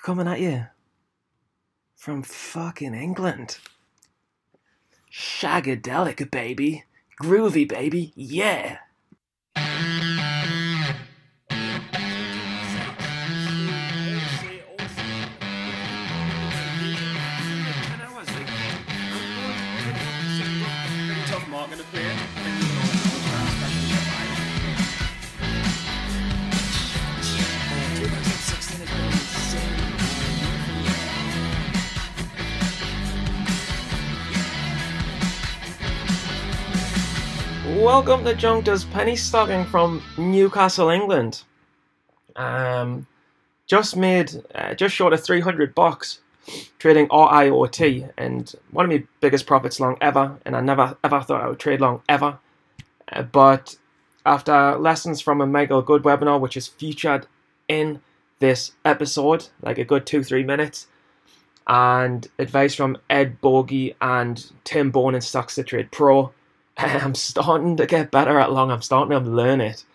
coming at you from fucking England. Shagadelic, baby. Groovy, baby. Yeah. Welcome to Jonk does PennyStocking from Newcastle, England. Just short of $300 trading RIOT, and one of my biggest profits long ever. And I never ever thought I would trade long ever. But after lessons from a mega good webinar, which is featured in this episode, like a good 2-3 minutes, and advice from Ed Bogie and Tim Bourne in Stocks to Trade Pro, I'm starting to get better at long. I'm starting to learn it,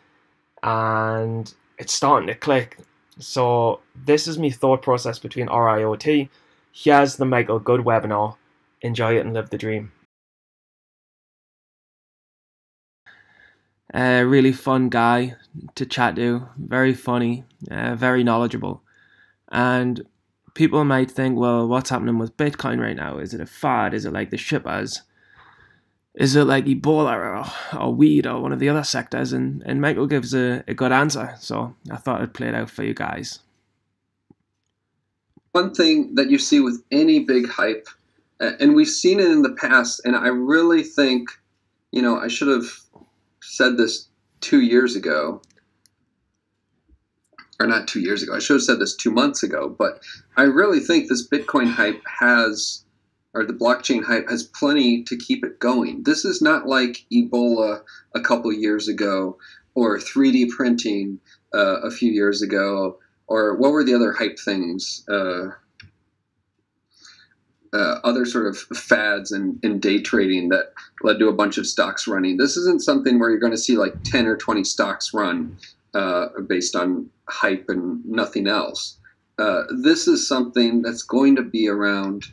and it's starting to click. So this is my thought process between RIOT. Here's the Michael Good webinar. Enjoy it and live the dream. Really fun guy to chat to. Very funny. Very knowledgeable. And people might think, well, what's happening with Bitcoin right now? Is it a fad? Is it like the shippers? Is it like Ebola or weed or one of the other sectors? And Michael gives a good answer. So I thought I'd play it out for you guys. One thing that you see with any big hype, and we've seen it in the past, and I really think, I should have said this 2 years ago. Or not 2 years ago. I should have said this 2 months ago. But I really think this Bitcoin hype or the blockchain hype has plenty to keep it going. This is not like Ebola a couple years ago, or 3D printing a few years ago, or what were the other hype things? Other sort of fads and day trading that led to a bunch of stocks running. This isn't something where you're going to see like 10 or 20 stocks run based on hype and nothing else. This is something that's going to be around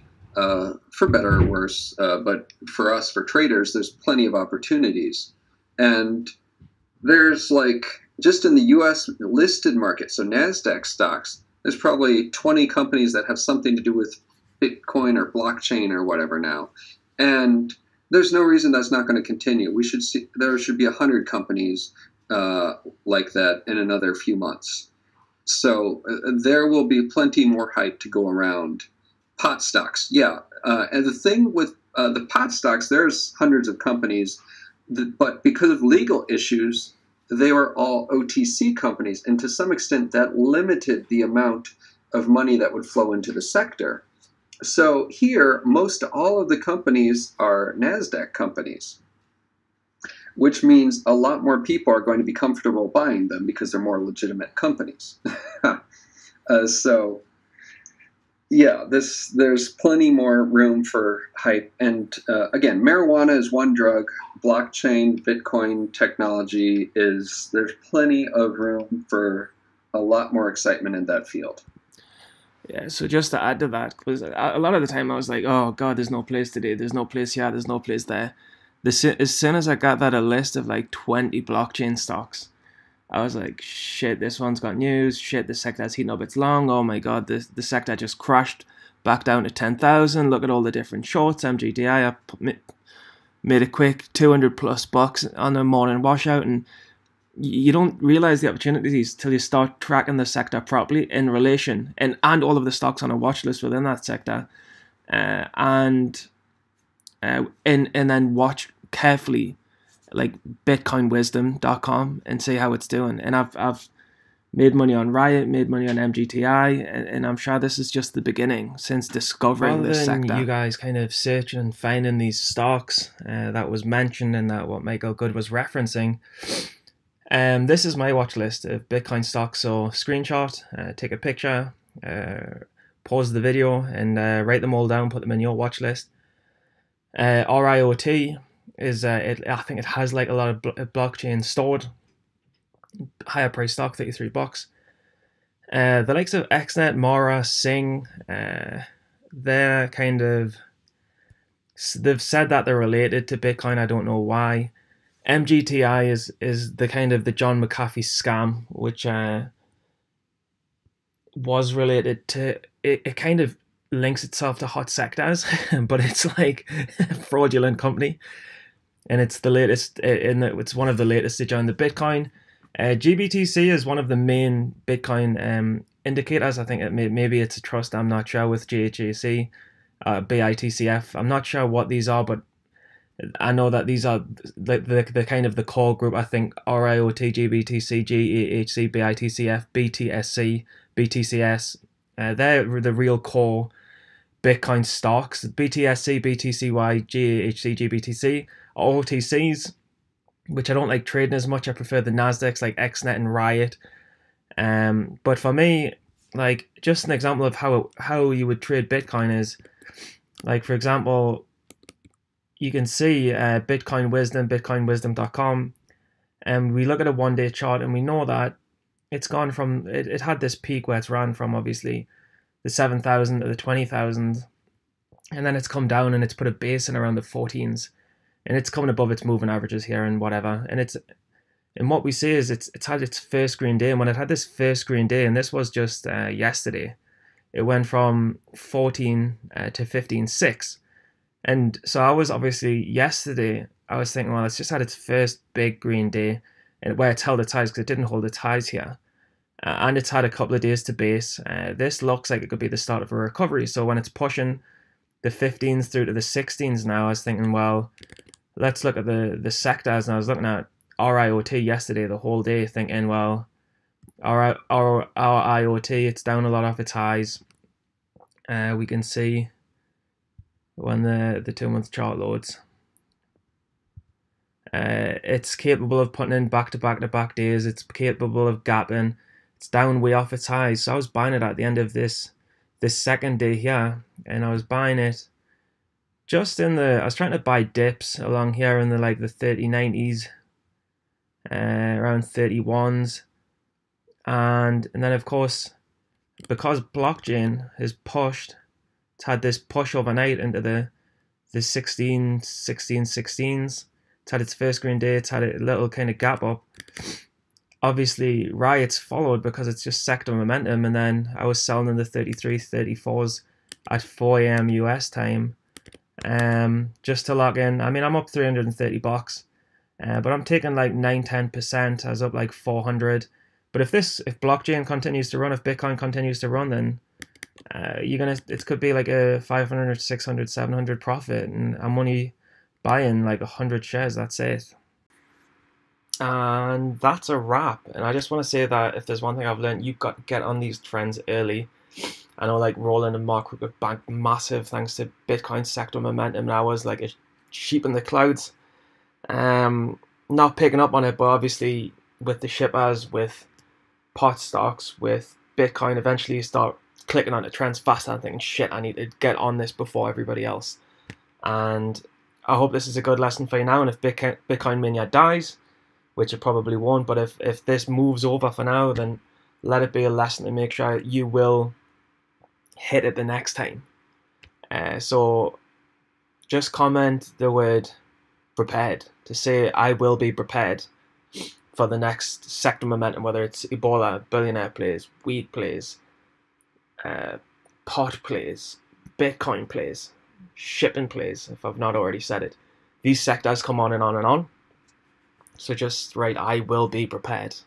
for better or worse, but for us, for traders, there's plenty of opportunities. And there's just in the US listed market, so NASDAQ stocks, there's probably 20 companies that have something to do with Bitcoin or blockchain or whatever now. And there's no reason that's not going to continue. There should be 100 companies like that in another few months. So there will be plenty more hype to go around. Pot stocks, yeah. And the thing with the pot stocks, there's hundreds of companies, but because of legal issues, they were all OTC companies. And to some extent, that limited the amount of money that would flow into the sector. So here, most all of the companies are NASDAQ companies, which means a lot more people are going to be comfortable buying them because they're more legitimate companies. Yeah, there's plenty more room for hype. And again, marijuana is one drug. Blockchain, Bitcoin technology there's plenty of room for a lot more excitement in that field. Yeah, so just to add to that, because a lot of the time I was like, oh God, there's no place today. There's no place here. There's no place there. As soon as I got that a list of like 20 blockchain stocks, I was like, shit, this one's got news. Shit, the sector's heating up its long. Oh my God, the sector just crashed back down to 10,000. Look at all the different shorts. MGDI, I made a quick 200 plus bucks on a morning washout. And you don't realize the opportunities till you start tracking the sector properly in relation and all of the stocks on a watch list within that sector. And then watch carefully like bitcoinwisdom.com and see how it's doing. And I've made money on Riot, made money on MGTI, and I'm sure this is just the beginning since discovering this sector. You guys kind of searching and finding these stocks that was mentioned and that what Michael Good was referencing. This is my watch list of Bitcoin stocks. So screenshot, take a picture, pause the video, and write them all down, put them in your watch list. RIOT is I think it has like a lot of blockchain stored. Higher price stock, $33. The likes of XNet, Mora, Sing, they're kind of, they've said that they're related to Bitcoin. I don't know why. MGTI is the kind of the John McAfee scam, which was related to it. It kind of links itself to hot sectors, but it's like a fraudulent company, and it's the latest. It's one of the latest to join the Bitcoin. GBTC is one of the main Bitcoin indicators. I think maybe it's a trust. I'm not sure with GHAC, BITCF. I'm not sure what these are, but I know that these are the kind of the core group. I think RIOT, GBTC, GEHC, BITCF, BTSC, BTCS. They're the real core Bitcoin stocks. BTSC, BTCY, GEHC, GBTC, OTCs, which I don't like trading as much. I prefer the Nasdaqs like XNet and Riot. But for me, like just an example of how you would trade Bitcoin is, like for example, you can see Bitcoin Wisdom, bitcoinwisdom.com, and we look at a 1 day chart and we know that it's gone from, it had this peak where it's ran from obviously the 7,000 to the 20,000, and then it's come down and it's put a base in around the 14s, and it's coming above its moving averages here and whatever, and what we see is it's had its first green day, and when it had this first green day, and this was just yesterday, it went from 14 to 15.6. And so I was obviously yesterday, I was thinking, well, it's just had its first big green day, and where it's held its highs because it didn't hold its highs here. And it's had a couple of days to base. This looks like it could be the start of a recovery. So when it's pushing the 15s through to the 16s now, I was thinking, well, let's look at the sectors. And I was looking at RIOT yesterday the whole day, thinking, well, our IoT, it's down a lot off its highs. We can see when the 2-month chart loads. It's capable of putting in back to back days. It's capable of gapping. It's down way off its highs. So I was buying it at the end of this second day here, and I was buying it just in the, I was trying to buy dips along here in the like the 3090s, around 31s, and then of course, because blockchain has pushed, it's had this push overnight into the 16s. It's had its first green day. It's had a little kind of gap up. Obviously, Riot's followed because it's just sector momentum. And then I was selling in the 33, 34s at 4 a.m. US time, just to lock in. I mean, I'm up $330, but I'm taking like 9-10%. I was up like 400. But if blockchain continues to run, if Bitcoin continues to run, then it could be like a 500, 600, 700 profit, and I'm only buying like 100 shares. That's it, and that's a wrap. And I just want to say that if there's one thing I've learned, you've got to get on these trends early. I know like Roland and Mark were banked massive thanks to Bitcoin sector momentum, and I was like a sheep in the clouds, not picking up on it. But obviously with the shippers, with pot stocks, with Bitcoin, eventually you start clicking on the trends faster and thinking, shit, I need to get on this before everybody else. And I hope this is a good lesson for you now. And if Bitcoin mania dies, which it probably won't, but if this moves over for now, then let it be a lesson to make sure you will hit it the next time. So just comment the word prepared to say I will be prepared for the next sector momentum, whether it's Ebola, billionaire plays, weed plays, pot plays, Bitcoin plays, shipping plays, if I've not already said it. These sectors come on and on and on. So just write, I will be prepared.